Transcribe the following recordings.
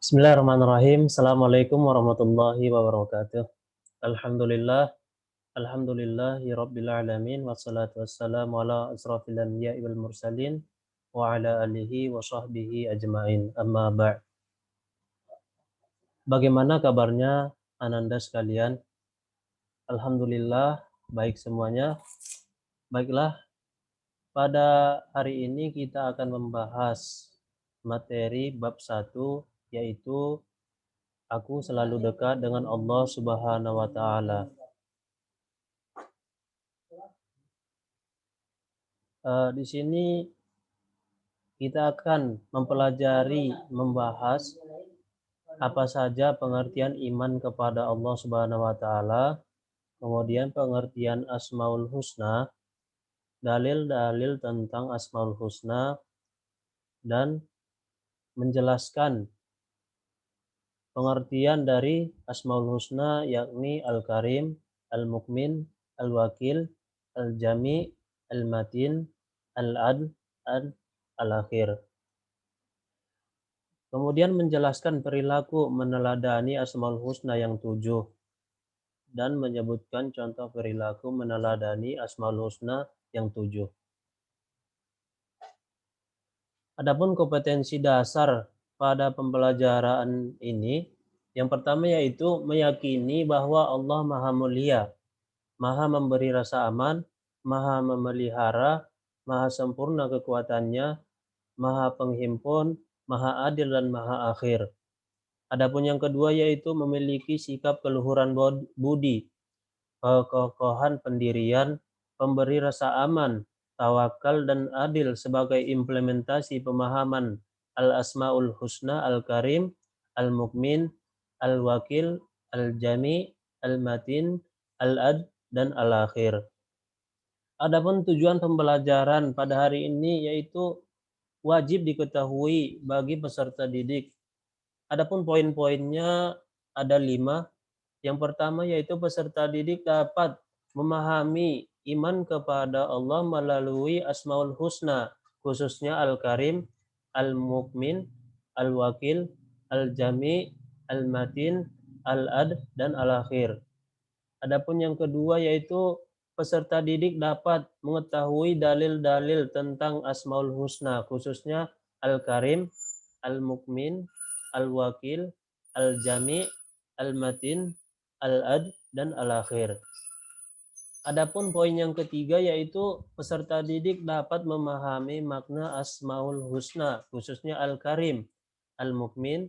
Bismillahirrahmanirrahim. Assalamualaikum warahmatullahi wabarakatuh. Alhamdulillah, alhamdulillahi rabbil alamin, wassalatu wassalamu ala asrafil anbiya'i wal mursalin wa ala alihi wa sahbihi ajma'in. Amma ba'. Bagaimana kabarnya ananda sekalian? Alhamdulillah, baik semuanya. Baiklah, pada hari ini kita akan membahas materi bab 1, yaitu aku selalu dekat dengan Allah Subhanahu wa taala. Di sini kita akan mempelajari, membahas apa saja pengertian iman kepada Allah Subhanahu wa taala, kemudian pengertian Asmaul Husna, dalil-dalil tentang Asmaul Husna, dan menjelaskan pengertian dari Asmaul Husna, yakni Al-Karim, Al-Mukmin, Al-Wakil, Al-Jami, Al-Matin, Al-Adl, Al-Akhir. Kemudian menjelaskan perilaku meneladani Asmaul Husna yang 7 dan menyebutkan contoh perilaku meneladani Asmaul Husna yang 7. Adapun kompetensi dasar pada pembelajaran ini, yang pertama yaitu meyakini bahwa Allah Maha Mulia, Maha memberi rasa aman, Maha memelihara, Maha sempurna kekuatannya, Maha penghimpun, Maha adil dan Maha akhir. Adapun yang kedua yaitu memiliki sikap keluhuran budi, kekokohan pendirian, pemberi rasa aman, tawakal dan adil sebagai implementasi pemahaman Al-Asmaul Husna, Al-Karim, Al-Mukmin, Al-Wakil, Al-Jami, Al-Matin, Al-Ad, dan Al-Akhir. Adapun tujuan pembelajaran pada hari ini yaitu wajib diketahui bagi peserta didik. Adapun poin-poinnya ada 5. Yang pertama yaitu peserta didik dapat memahami iman kepada Allah melalui Asmaul Husna, khususnya Al-Karim, Al-Mukmin, Al-Wakil, Al-Jami, Al-Matin, Al-Ad, dan Al-Akhir. Adapun yang kedua yaitu peserta didik dapat mengetahui dalil-dalil tentang Asmaul Husna, khususnya Al-Karim, Al-Mukmin, Al-Wakil, Al-Jami, Al-Matin, Al-Ad, dan Al-Akhir. Adapun poin yang ketiga yaitu peserta didik dapat memahami makna Asmaul Husna, khususnya Al-Karim, Al-Mukmin,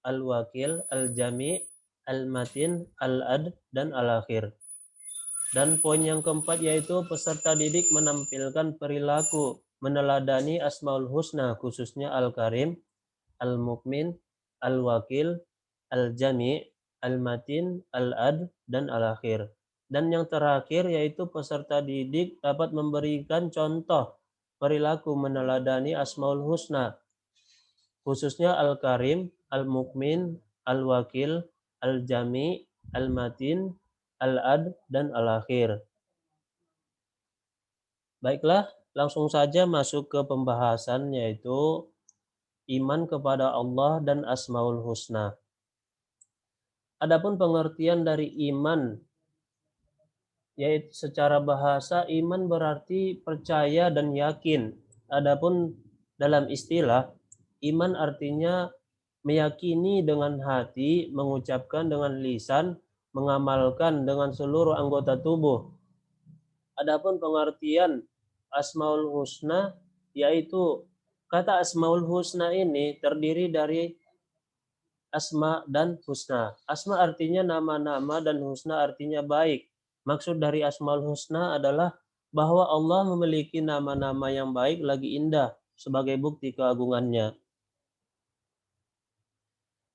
Al-Wakil, Al-Jami, Al-Matin, Al-Ad, dan Al-Akhir. Dan poin yang keempat yaitu peserta didik menampilkan perilaku meneladani Asmaul Husna, khususnya Al-Karim, Al-Mukmin, Al-Wakil, Al-Jami, Al-Matin, Al-Ad, dan Al-Akhir. Dan yang terakhir yaitu peserta didik dapat memberikan contoh perilaku meneladani Asmaul Husna, khususnya Al-Karim, Al-Mukmin, Al-Wakil, Al-Jami, Al-Matin, Al-Ad, dan Al-Akhir. Baiklah, langsung saja masuk ke pembahasan yaitu iman kepada Allah dan Asmaul Husna. Adapun pengertian dari iman, yaitu secara bahasa iman berarti percaya dan yakin. Adapun dalam istilah, iman artinya meyakini dengan hati, mengucapkan dengan lisan, mengamalkan dengan seluruh anggota tubuh. Adapun pengertian Asmaul Husna, yaitu kata Asmaul Husna ini terdiri dari Asma dan Husna. Asma artinya nama-nama dan Husna artinya baik. Maksud dari Asmaul Husna adalah bahwa Allah memiliki nama-nama yang baik lagi indah sebagai bukti keagungannya.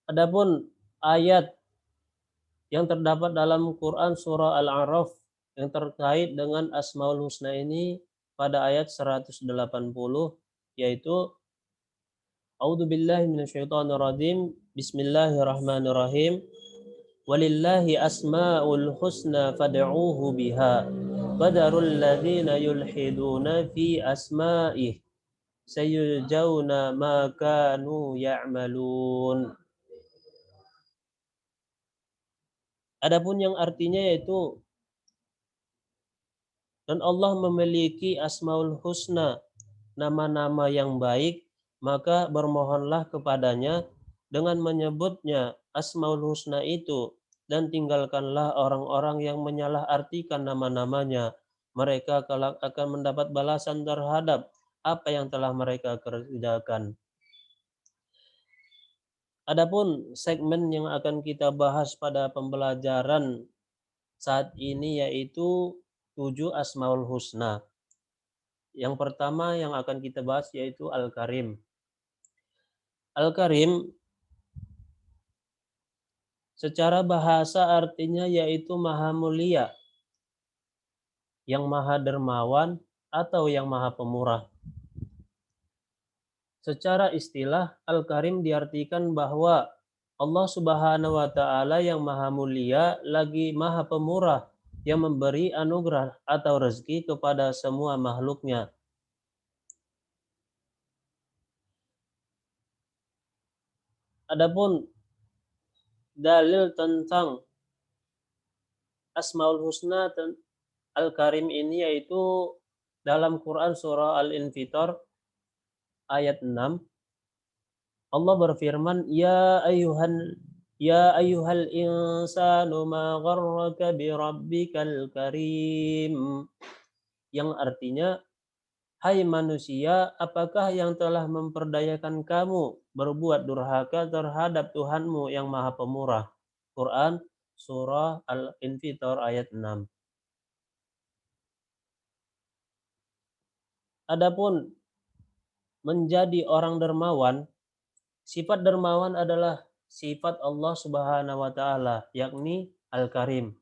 Adapun ayat yang terdapat dalam Quran surah Al-A'raf yang terkait dengan Asmaul Husna ini pada ayat 180 yaitu A'udzubillahi minasyaitonirrajim. Bismillahirrahmanirrahim. Walillahi asmaul husna fad'uuhu biha. Qadarul ladzina yulhiduna fi asma'ih sayujzauna ma kanu ya'malun. Adapun yang artinya yaitu dan Allah memiliki Asmaul Husna, nama-nama yang baik, maka bermohonlah kepadanya dengan menyebutnya Asmaul Husna itu dan tinggalkanlah orang-orang yang menyalahartikan nama-namanya. Mereka kelak akan mendapat balasan terhadap apa yang telah mereka kerjakan. Adapun segmen yang akan kita bahas pada pembelajaran saat ini yaitu 7 Asmaul Husna. Yang pertama yang akan kita bahas yaitu Al-Karim. Al-Karim secara bahasa artinya yaitu Maha Mulia, yang Maha Dermawan atau yang Maha Pemurah. Secara istilah Al-Karim diartikan bahwa Allah Subhanahu wa taala yang Maha Mulia lagi Maha Pemurah yang memberi anugerah atau rezeki kepada semua makhluknya. Adapun dalil tentang Asmaul Husna Al-Karim ini yaitu dalam Quran surah Al-Infitar ayat 6 Allah berfirman ya ayyuhal insanu ma gharraka bi rabbikal karim, yang artinya hai manusia, apakah yang telah memperdayakan kamu berbuat durhaka terhadap Tuhanmu yang Maha Pemurah. Quran surah Al-Infitar ayat 6. Adapun menjadi orang dermawan, sifat dermawan adalah sifat Allah Subhanahu wa taala, yakni Al-Karim.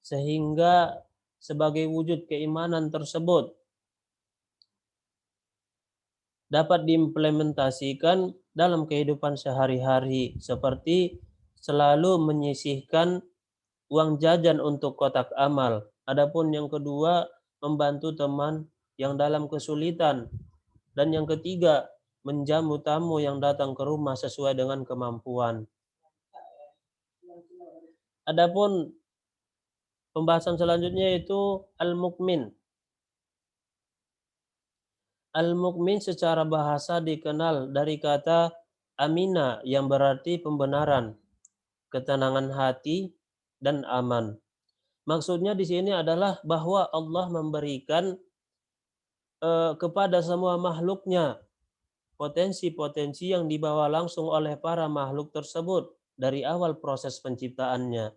Sehingga sebagai wujud keimanan tersebut dapat diimplementasikan dalam kehidupan sehari-hari seperti selalu menyisihkan uang jajan untuk kotak amal. Adapun yang kedua, membantu teman yang dalam kesulitan. Dan yang ketiga, menjamu tamu yang datang ke rumah sesuai dengan kemampuan. Adapun pembahasan selanjutnya yaitu Al-Mukmin. Al-Mukmin secara bahasa dikenal dari kata amina yang berarti pembenaran, ketenangan hati, dan aman. Maksudnya di sini adalah bahwa Allah memberikan kepada semua makhluknya potensi-potensi yang dibawa langsung oleh para makhluk tersebut dari awal proses penciptaannya.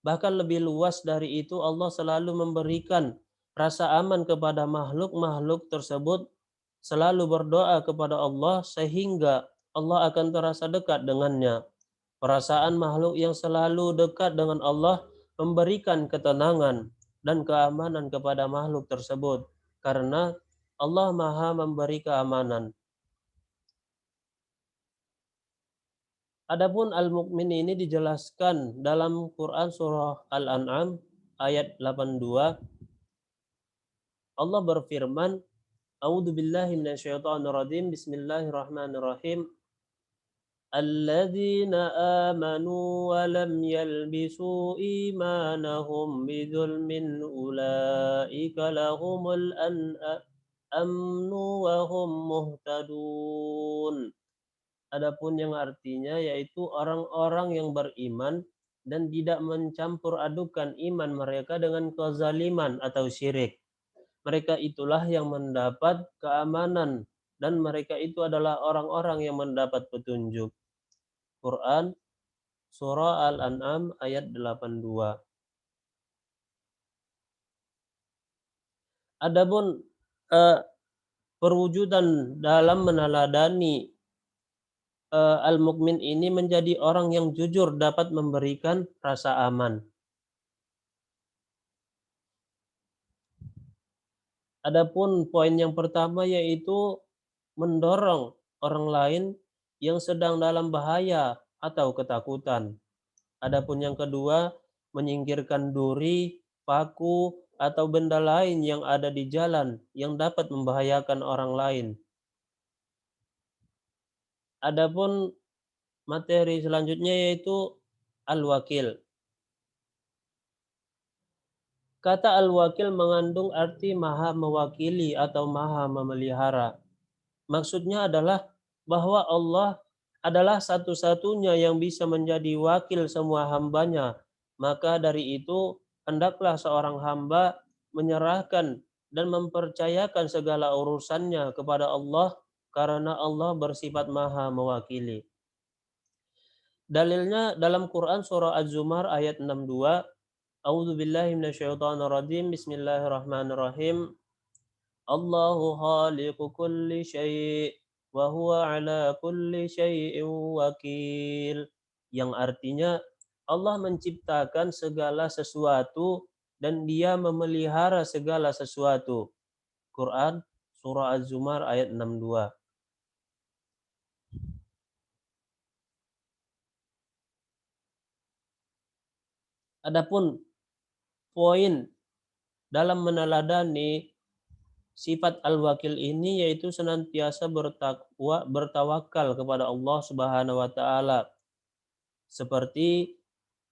Bahkan lebih luas dari itu, Allah selalu memberikan rasa aman kepada makhluk-makhluk tersebut, selalu berdoa kepada Allah sehingga Allah akan terasa dekat dengannya. Perasaan makhluk yang selalu dekat dengan Allah memberikan ketenangan dan keamanan kepada makhluk tersebut karena Allah Maha memberi keamanan. Adapun Al-Mukmin ini dijelaskan dalam Quran surah Al-An'am ayat 82. Allah berfirman, A'udzu billahi minasyaitonir rajim. Bismillahirrahmanirrahim. Alladzina amanu wa lam yalbisu imanahum bidzulmin ulaika lahumul amnu wa hum muhtadun. Adapun yang artinya yaitu orang-orang yang beriman dan tidak mencampur adukan iman mereka dengan kezaliman atau syirik. Mereka itulah yang mendapat keamanan dan mereka itu adalah orang-orang yang mendapat petunjuk. Quran surah Al-An'am ayat 82. Adapun perwujudan dalam meneladani Al-Mukmin ini menjadi orang yang jujur dapat memberikan rasa aman. Adapun poin yang pertama yaitu mendorong orang lain yang sedang dalam bahaya atau ketakutan. Adapun yang kedua, menyingkirkan duri, paku, atau benda lain yang ada di jalan yang dapat membahayakan orang lain. Adapun materi selanjutnya yaitu Al-Wakil. Kata al-wakil mengandung arti maha mewakili atau maha memelihara. Maksudnya adalah bahwa Allah adalah satu-satunya yang bisa menjadi wakil semua hambanya. Maka dari itu, hendaklah seorang hamba menyerahkan dan mempercayakan segala urusannya kepada Allah karena Allah bersifat maha mewakili. Dalilnya dalam Quran surah Az-Zumar ayat 62, A'udzu billahi minasyaitonir rajim. Bismillahirrahmanirrahim. Allahu khaliqu kulli syai' wa huwa ala kulli syai'in wakil. Yang artinya Allah menciptakan segala sesuatu dan Dia memelihara segala sesuatu. Quran surah Az-Zumar ayat 62. Adapun poin dalam meneladani sifat al-wakil ini yaitu senantiasa bertawakal kepada Allah Subhanahu wa taala, seperti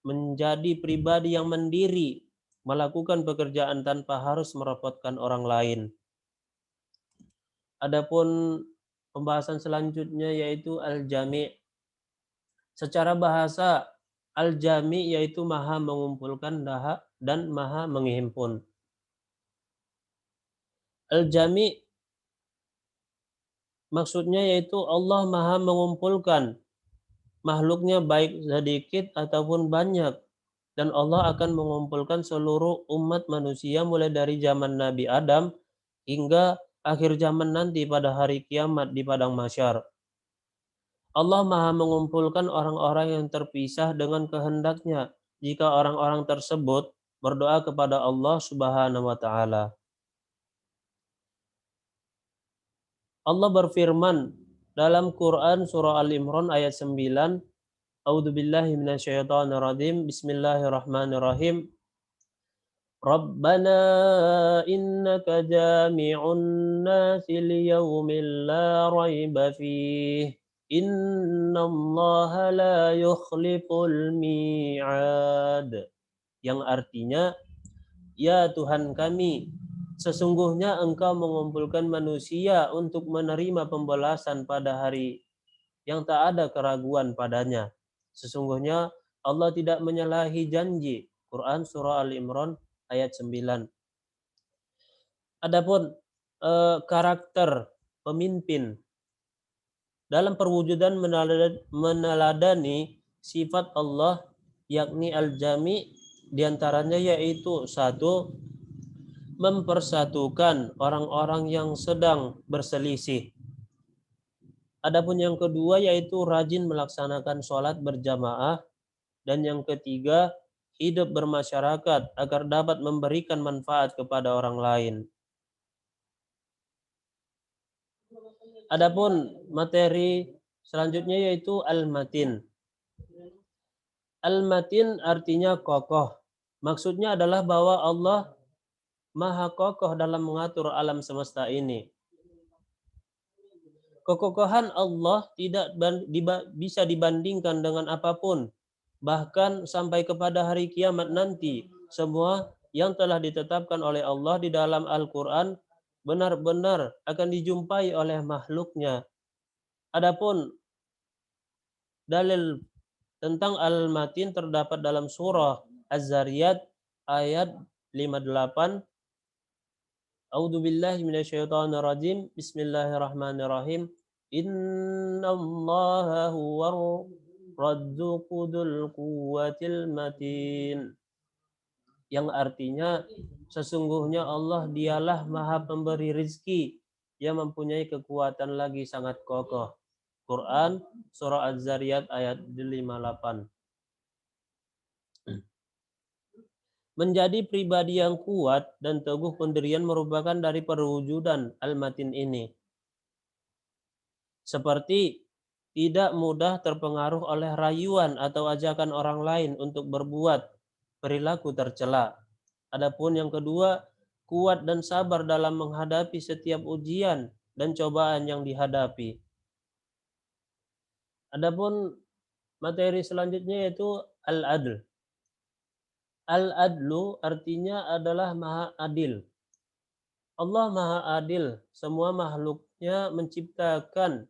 menjadi pribadi yang mandiri, melakukan pekerjaan tanpa harus merepotkan orang lain. Adapun pembahasan selanjutnya yaitu al-jami'. Secara bahasa, al-jami' yaitu maha mengumpulkan dan maha menghimpun. Al-jami' maksudnya yaitu Allah maha mengumpulkan makhluknya baik sedikit ataupun banyak, dan Allah akan mengumpulkan seluruh umat manusia mulai dari zaman Nabi Adam hingga akhir zaman nanti pada hari kiamat di padang mahsyar. Allah maha mengumpulkan orang-orang yang terpisah dengan kehendaknya jika orang-orang tersebut berdoa kepada Allah Subhanahu wa taala. Allah berfirman dalam Quran surah Al-Imran ayat 9, A'udzu billahi minasyaitonir rajim. Bismillahirrahmanirrahim. Rabbana innaka jami'un nasi liyaumin la raiba fih. Innallaha la yukhliful mi'ad. Yang artinya, ya Tuhan kami, sesungguhnya Engkau mengumpulkan manusia untuk menerima pembalasan pada hari yang tak ada keraguan padanya. Sesungguhnya Allah tidak menyalahi janji. Quran surah Al-Imran ayat 9. Adapun karakter pemimpin dalam perwujudan meneladani sifat Allah yakni al-jami, diantaranya yaitu satu, mempersatukan orang-orang yang sedang berselisih. Adapun yang kedua yaitu rajin melaksanakan sholat berjamaah. Dan yang ketiga, hidup bermasyarakat agar dapat memberikan manfaat kepada orang lain. Adapun materi selanjutnya yaitu al-matin. Al-matin artinya kokoh. Maksudnya adalah bahwa Allah maha kokoh dalam mengatur alam semesta ini. Kekokohan Allah tidak bisa dibandingkan dengan apapun. Bahkan sampai kepada hari kiamat nanti, semua yang telah ditetapkan oleh Allah di dalam Al-Quran benar-benar akan dijumpai oleh makhluknya. Adapun dalil tentang Al-Matin terdapat dalam surah Az-Zariyat ayat 58. A'udzu billahi minasyaitonir rajim. Bismillahirrahmanirrahim. Innallaha huwar Radzuqudul quwwatil matin. Yang artinya sesungguhnya Allah dialah maha pemberi rizki yang mempunyai kekuatan lagi sangat kokoh. Quran surah Az-Zariyat ayat 58. Menjadi pribadi yang kuat dan teguh pendirian merupakan dari perwujudan al-matin ini. Seperti tidak mudah terpengaruh oleh rayuan atau ajakan orang lain untuk berbuat perilaku tercela. Adapun yang kedua, kuat dan sabar dalam menghadapi setiap ujian dan cobaan yang dihadapi. Adapun materi selanjutnya yaitu al-adl. Al-adlu artinya adalah maha adil. Allah maha adil, semua makhluknya menciptakan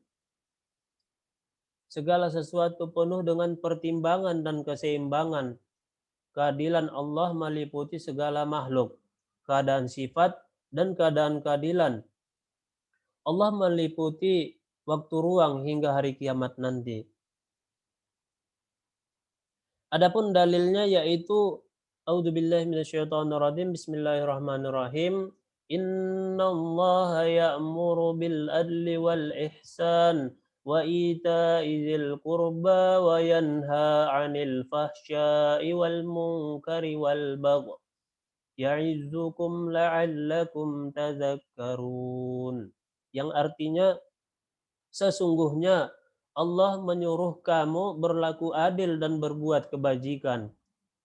segala sesuatu penuh dengan pertimbangan dan keseimbangan. Keadilan Allah meliputi segala makhluk, keadaan sifat dan keadaan keadilan. Allah meliputi waktu ruang hingga hari kiamat nanti. Adapun dalilnya yaitu A'udzubillahi minasyaitonirrajim. Bismillahirrahmanirrahim. Innallaha ya'muru bil adli wal ihsan wa ita'i dzil qurba wa yanha 'anil fahsya'i wal munkari wal baghi ya'idzukum la'allakum tadhakkarun. Yang artinya sesungguhnya Allah menyuruh kamu berlaku adil dan berbuat kebajikan,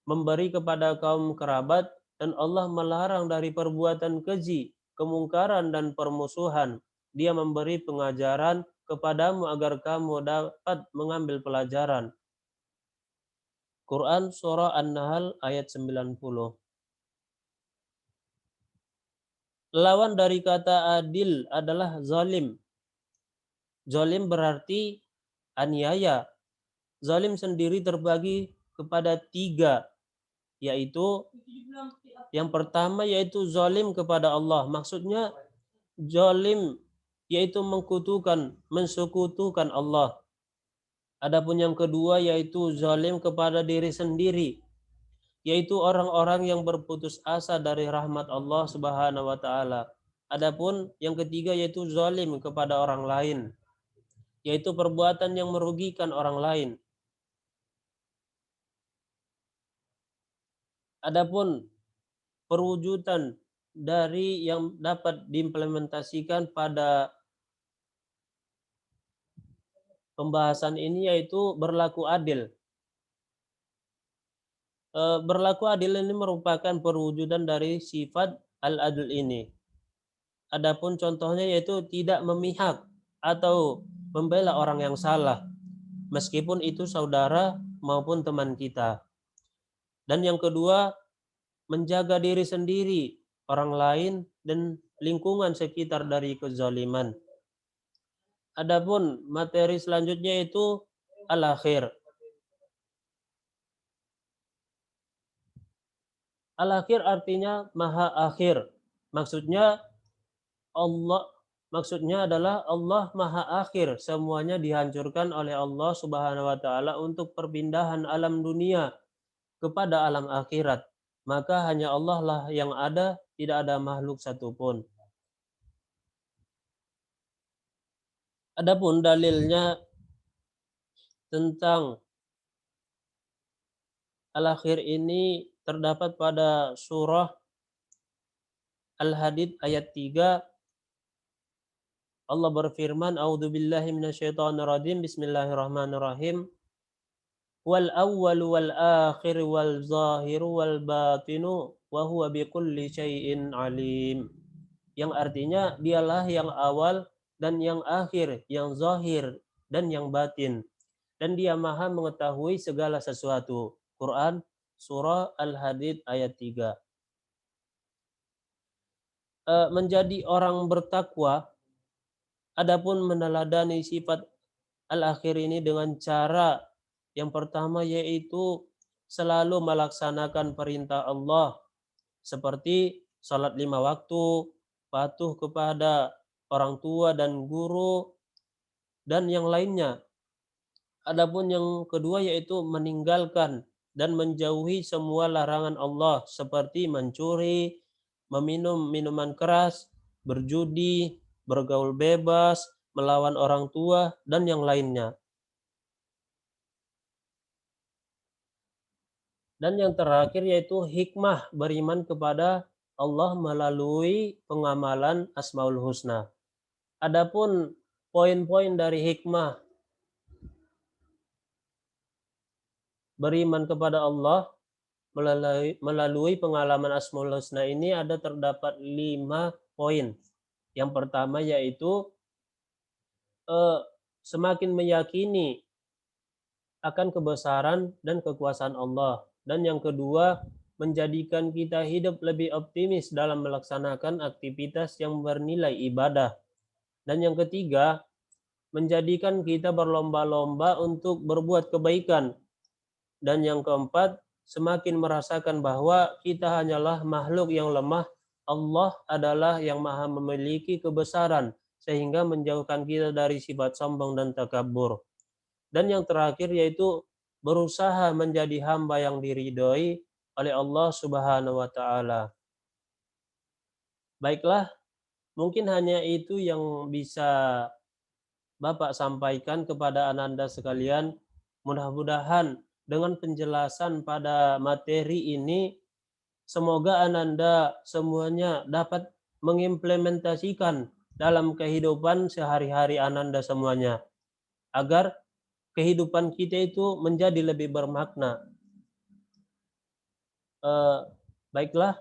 memberi kepada kaum kerabat, dan Allah melarang dari perbuatan keji, kemungkaran, dan permusuhan. Dia memberi pengajaran kepadamu agar kamu dapat mengambil pelajaran. Quran Surah An-Nahl ayat 90. Lawan dari kata adil adalah zalim. Zalim berarti aniaya. Zalim sendiri terbagi kepada 3, yaitu yang pertama yaitu zalim kepada Allah. Maksudnya zalim yaitu mensekutukan Allah. Adapun yang kedua yaitu zalim kepada diri sendiri, yaitu orang-orang yang berputus asa dari rahmat Allah Subhanahu wa taala. Adapun yang ketiga yaitu zalim kepada orang lain, yaitu perbuatan yang merugikan orang lain. Adapun perwujudan dari yang dapat diimplementasikan pada pembahasan ini yaitu berlaku adil. Berlaku adil ini merupakan perwujudan dari sifat al-adl ini. Adapun contohnya yaitu tidak memihak atau membela orang yang salah, meskipun itu saudara maupun teman kita. Dan yang kedua, menjaga diri sendiri, orang lain, dan lingkungan sekitar dari kezaliman. Adapun materi selanjutnya itu al-akhir. Al-akhir artinya maha akhir. Maksudnya adalah Allah maha akhir. Semuanya dihancurkan oleh Allah Subhanahu wa taala untuk perpindahan alam dunia kepada alam akhirat. Maka hanya Allah lah yang ada, tidak ada makhluk satupun. Adapun dalilnya tentang al-akhir ini terdapat pada surah Al-Hadid ayat 3. Allah berfirman, A'udzubillahi minasyaitonirrajim. Bismillahirrahmanirrahim. Wal awwalu wal akhir wal zahiru wal batinu wa huwa bikulli syai'in alim. Yang artinya dialah yang awal dan yang akhir, yang zahir dan yang batin. Dan dia maha mengetahui segala sesuatu. Quran Surah Al-Hadid ayat 3. Menjadi orang bertakwa, adapun meneladani sifat al-akhir ini dengan cara yang pertama yaitu selalu melaksanakan perintah Allah seperti salat 5 waktu, patuh kepada orang tua dan guru, dan yang lainnya. Adapun yang kedua yaitu meninggalkan dan menjauhi semua larangan Allah seperti mencuri, meminum minuman keras, berjudi, bergaul bebas, melawan orang tua, dan yang lainnya. Dan yang terakhir yaitu hikmah beriman kepada Allah melalui pengamalan Asmaul Husna. Adapun poin-poin dari hikmah beriman kepada Allah melalui pengalaman Asmaul Husna ini terdapat 5 poin. Yang pertama yaitu semakin meyakini akan kebesaran dan kekuasaan Allah. Dan yang kedua, menjadikan kita hidup lebih optimis dalam melaksanakan aktivitas yang bernilai ibadah. Dan yang ketiga, menjadikan kita berlomba-lomba untuk berbuat kebaikan. Dan yang keempat, semakin merasakan bahwa kita hanyalah makhluk yang lemah, Allah adalah yang maha memiliki kebesaran, sehingga menjauhkan kita dari sifat sombong dan takabur. Dan yang terakhir yaitu berusaha menjadi hamba yang diridhoi oleh Allah Subhanahu wa taala. Baiklah, mungkin hanya itu yang bisa Bapak sampaikan kepada Ananda sekalian. Mudah-mudahan dengan penjelasan pada materi ini, semoga Ananda semuanya dapat mengimplementasikan dalam kehidupan sehari-hari Ananda semuanya, agar kehidupan kita itu menjadi lebih bermakna. Baiklah,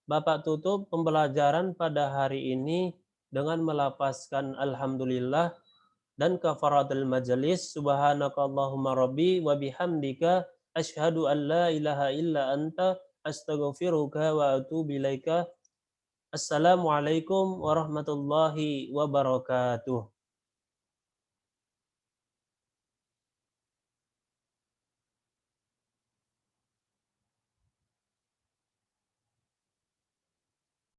Bapak tutup pembelajaran pada hari ini dengan melafazkan alhamdulillah dan kafaratul majelis. Subhanakallahumma rabbi wa bihamdika asyhadu an la ilaha illa anta astaghfiruka wa atubu ilaika. Assalamualaikum warahmatullahi wabarakatuh.